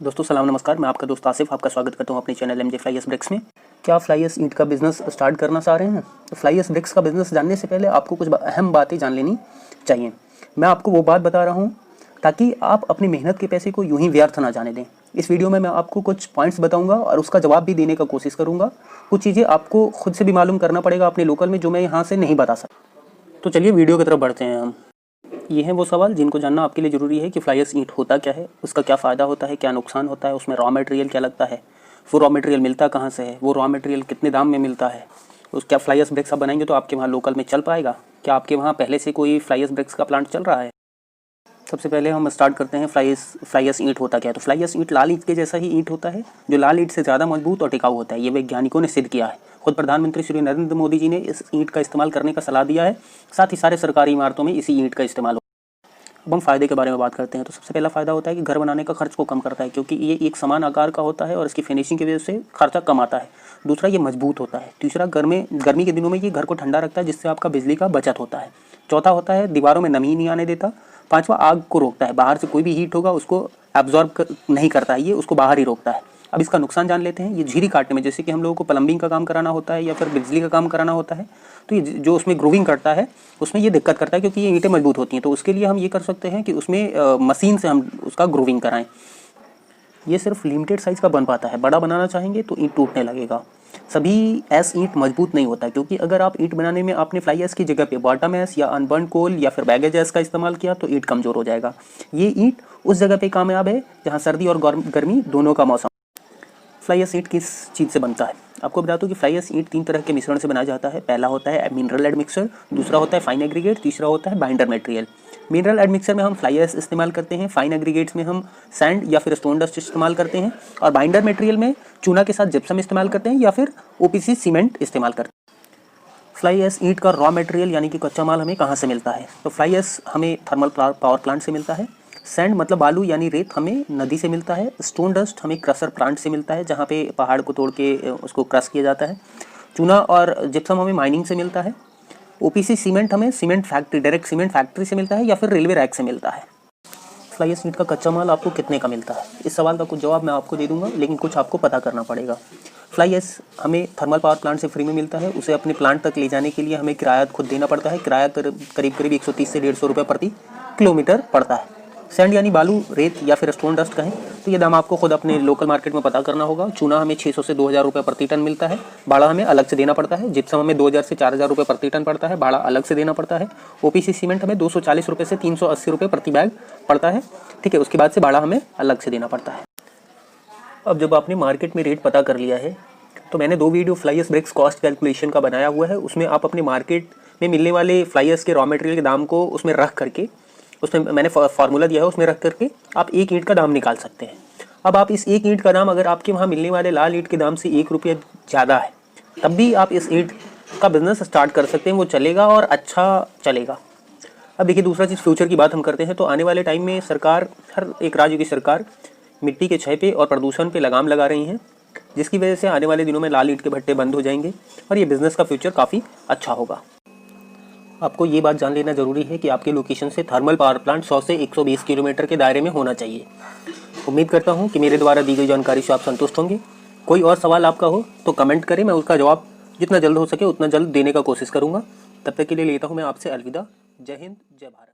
दोस्तों सलाम नमस्कार, मैं आपका दोस्त आसिफ आपका स्वागत करता हूं अपने channel MJ fly ash bricks में। क्या आप फ्लाई एस ईंट का बिजनेस स्टार्ट करना चाह रहे हैं? तो फ्लाई एस ब्रिक्स का बिजनेस जानने से पहले आपको कुछ अहम बातें जान लेनी चाहिए। मैं आपको वो बात बता रहा हूँ ताकि आप अपनी मेहनत के पैसे को यूं ही व्यर्थ ना जाने दें। इस वीडियो में मैं आपको कुछ पॉइंट्स बताऊँगा और उसका जवाब भी देने का कोशिश करूँगा। कुछ चीज़ें आपको खुद से भी मालूम करना पड़ेगा अपने लोकल में, जो मैं यहाँ से नहीं बता सकता। तो चलिए वीडियो की तरफ बढ़ते हैं हम। ये हैं वो सवाल जिनको जानना आपके लिए ज़रूरी है कि फ्लाई एश ईंट होता क्या है, उसका क्या फ़ायदा होता है, क्या नुकसान होता है, उसमें रॉ मटेरियल क्या लगता है, वो रॉ मटेरियल मिलता कहाँ से है, वो रॉ मटेरियल कितने दाम में मिलता है, उस क्या फ्लाई एश ब्रिक्स आप बनाएंगे तो आपके वहाँ लोकल में चल पाएगा, क्या आपके वहाँ पहले से कोई फ्लाई एश ब्रिक्स का प्लांट चल रहा है। सबसे पहले हम स्टार्ट करते हैं फ्लाई एश ईंट होता क्या है। तो फ्लाई एश ईंट लाल ईंट के जैसा ही ईंट होता है जो लाल ईंट से ज़्यादा मजबूत और टिकाऊ होता है। ये वैज्ञानिकों ने सिद्ध किया है। खुद प्रधानमंत्री श्री नरेंद्र मोदी जी ने इस ईंट का इस्तेमाल करने का सलाह दिया है। साथ ही सारे सरकारी इमारतों में इसी ईंट का इस्तेमाल। अब हम फ़ायदे के बारे में बात करते हैं। तो सबसे पहला फ़ायदा होता है कि घर बनाने का खर्च को कम करता है, क्योंकि ये एक समान आकार का होता है और इसकी फिनिशिंग की वजह से खर्चा कम आता है। दूसरा, ये मजबूत होता है। तीसरा, गर्मी के दिनों में ये घर को ठंडा रखता है, जिससे आपका बिजली का बचत होता है। चौथा होता है दीवारों में नमी नहीं आने देता। पाँचवा, आग को रोकता है। बाहर से कोई भी हीट होगा उसको एब्जॉर्ब नहीं करता है, ये उसको बाहर ही रोकता है। अब इसका नुकसान जान लेते हैं। ये झिरी काटने में, जैसे कि हम लोगों को प्लम्बिंग का काम कराना होता है या फिर बिजली का काम कराना होता है, तो ये जो उसमें ग्रूविंग करता है उसमें ये दिक्कत करता है, क्योंकि ये ईंटें मजबूत होती हैं। तो उसके लिए हम ये कर सकते हैं कि उसमें मशीन से हम उसका ग्रूविंग कराएं। ये सिर्फ लिमिटेड साइज़ का बन पाता है। बड़ा बनाना चाहेंगे तो ईंट टूटने लगेगा। सभी ऐस ईंट मजबूत नहीं होता, क्योंकि अगर आप ईंट बनाने में आपने फ्लाई ऐश की जगह पे बॉटम ऐश या अनबर्न कोल या फिर बैगेज ऐश का इस्तेमाल किया तो ईंट कमज़ोर हो जाएगा। ये ईंट उस जगह पे कामयाब है जहाँ सर्दी और गर्मी दोनों का मौसम। फ्लाई ऐश ईंट किस चीज़ से बनता है? आपको बता दूं कि फ्लाई ऐश ईंट 3 तरह के मिश्रण से बनाया जाता है। पहला होता है मिनरल एडमिक्सर, दूसरा होता है फाइन एग्रीगेट, तीसरा होता है बाइंडर मटेरियल। मिनरल एडमिक्सर में हम फ्लाई ऐश इस्तेमाल करते हैं, फाइन एग्रीगेट्स में हम सैंड या फिर स्टोन डस्ट इस्तेमाल करते हैं, और बाइंडर मटेरियल में चूना के साथ जिप्सम इस्तेमाल करते हैं या फिर ओपीसी सीमेंट इस्तेमाल करते हैं। फ्लाई ऐश ईंट का रॉ मटेरियल यानी कि कच्चा माल हमें कहाँ से मिलता है? तो फ्लाई ऐश हमें थर्मल पावर प्लांट से मिलता है। सैंड मतलब बालू यानी रेत हमें नदी से मिलता है। स्टोन डस्ट हमें क्रशर प्लांट से मिलता है, जहाँ पे पहाड़ को तोड़ के उसको क्रश किया जाता है। चूना और जिप्सम हमें माइनिंग से मिलता है। ओपीसी सीमेंट हमें cement factory, direct cement factory से मिलता है या फिर रेलवे रैक से मिलता है। फ्लाई ऐश ईंट का कच्चा माल आपको कितने का मिलता है? इस सवाल का कुछ जवाब मैं आपको दे दूंगा, लेकिन कुछ आपको पता करना पड़ेगा। फ्लाई ऐश हमें थर्मल पावर प्लांट से फ्री में मिलता है। उसे अपने प्लांट तक ले जाने के लिए हमें किराया खुद देना पड़ता है। किराया करीब 130 से 150 रुपये प्रति किलोमीटर पड़ता है। सैंड यानी बालू, रेत या फिर स्टोन डस्ट कहें तो ये दाम आपको खुद अपने लोकल मार्केट में पता करना होगा। चूना हमें 600 से 2000 रुपये प्रति टन मिलता है। भाड़ा हमें अलग से देना पड़ता है। जिप्सम हमें 2000 से 4000 रुपये प्रति टन पड़ता है, भाड़ा अलग से देना पड़ता है। ओपीसी सीमेंट हमें 240 रुपये से 380 रुपये प्रति बैग पड़ता है, ठीक है। उसके बाद से भाड़ा हमें अलग से देना पड़ता है। अब जब आपने मार्केट में रेट पता कर लिया है तो मैंने 2 video fly ash bricks cost calculation का बनाया हुआ है। उसमें आप अपने मार्केट में मिलने वाले फ्लाई ऐश के रॉ मटेरियल के दाम को उसमें रख करके, उसमें मैंने फार्मूला दिया है, उसमें रख करके आप एक ईंट का दाम निकाल सकते हैं। अब आप इस एक ईंट का दाम, अगर आपके वहाँ मिलने वाले लाल ईंट के दाम से 1 रुपया ज़्यादा है, तब भी आप इस ईंट का बिजनेस स्टार्ट कर सकते हैं। वो चलेगा और अच्छा चलेगा। अब देखिए, दूसरा चीज़ फ्यूचर की बात हम करते हैं तो आने वाले टाइम में सरकार, हर एक राज्य की सरकार मिट्टी के क्षय पे और प्रदूषण पे लगाम लगा रही हैं, जिसकी वजह से आने वाले दिनों में लाल ईंट के भट्टे बंद हो जाएंगे और ये बिज़नेस का फ्यूचर काफ़ी अच्छा होगा। आपको ये बात जान लेना ज़रूरी है कि आपके लोकेशन से थर्मल पावर प्लांट 100 से 120 किलोमीटर के दायरे में होना चाहिए। उम्मीद करता हूँ कि मेरे द्वारा दी गई जानकारी से आप संतुष्ट होंगे। कोई और सवाल आपका हो तो कमेंट करें, मैं उसका जवाब जितना जल्द हो सके उतना जल्द देने का कोशिश करूँगा। तब तक के लिए लेता हूँ मैं आपसे अलविदा। जय हिंद, जय भारत।